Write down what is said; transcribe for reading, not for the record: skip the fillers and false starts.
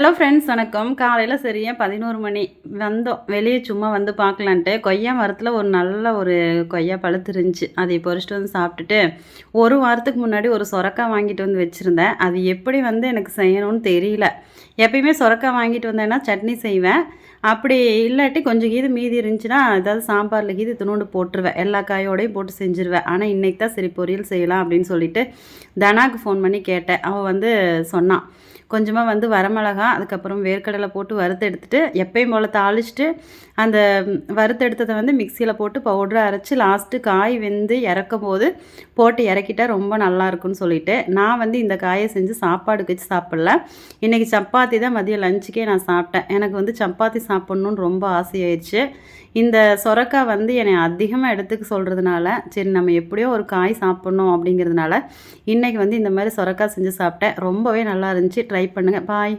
Hello friends, வணக்கம். காலையில் சரியா 11 மணி வந்தோம். வெளியே சும்மா வந்து பார்க்கலான்ட்டு கொய்யா மரத்தில் ஒரு நல்ல ஒரு கொய்யா பழுத்து இருந்துச்சு. அதை பறிச்சுட்டு வந்து சாப்பிட்டுட்டு, ஒரு வாரத்துக்கு முன்னாடி ஒரு சொரக்காய் வாங்கிட்டு வந்து வச்சுருந்தேன். அது எப்படி வந்து எனக்கு செய்யணும்னு தெரியல. எப்பயுமே சொரக்காய் வாங்கிட்டு வந்தேன்னா சட்னி செய்வேன். அப்படி இல்லாட்டி கொஞ்சம் மீதி இருந்துச்சுன்னா, ஏதாவது சாம்பாரில் இத்துணூண்டு போட்டுருவேன். எல்லா காயோடையும் போட்டு செஞ்சுருவேன். ஆனால் இன்றைக்கி தான் சரி பொரியல் செய்யலாம் அப்படின்னு சொல்லிட்டு தனாக்கு ஃபோன் பண்ணி கேட்டேன். அவள் வந்து சொன்னான். கொஞ்சமாக வந்து வரமிளகா, அதுக்கப்புறம் வேர்க்கடலை போட்டு வறுத்து எடுத்துட்டு, எப்பயும் போல் தாளிச்சுட்டு, அந்த வறுத்து எடுத்ததை வந்து மிக்சியில் போட்டு பவுடரை அரைச்சி லாஸ்ட்டு காய் வெந்து இறக்கும்போது போட்டு இறக்கிட்டா ரொம்ப நல்லாயிருக்குன்னு சொல்லிட்டு, நான் வந்து இந்த காயை செஞ்சு சாப்பாடுக்கு வச்சு சாப்பிட்ல. இன்றைக்கி சப்பாத்தி தான் மதியம் லஞ்சுக்கே நான் சாப்பிட்டேன். எனக்கு வந்து சப்பாத்தி சாப்பிட்ணுன்னு ரொம்ப ஆசையாயிடுச்சு. இந்த சொரக்காய் வந்து என்னை அதிகமாக எடுத்துக்க சொல்கிறதுனால, சரி நம்ம எப்படியோ ஒரு காய் சாப்பிட்ணும் அப்படிங்கிறதுனால, இன்றைக்கி வந்து இந்த மாதிரி சொரக்காய் செஞ்சு சாப்பிட்டேன். ரொம்பவே நல்லா இருந்துச்சு. ட்ரை பண்ணுங்கள். பாய்.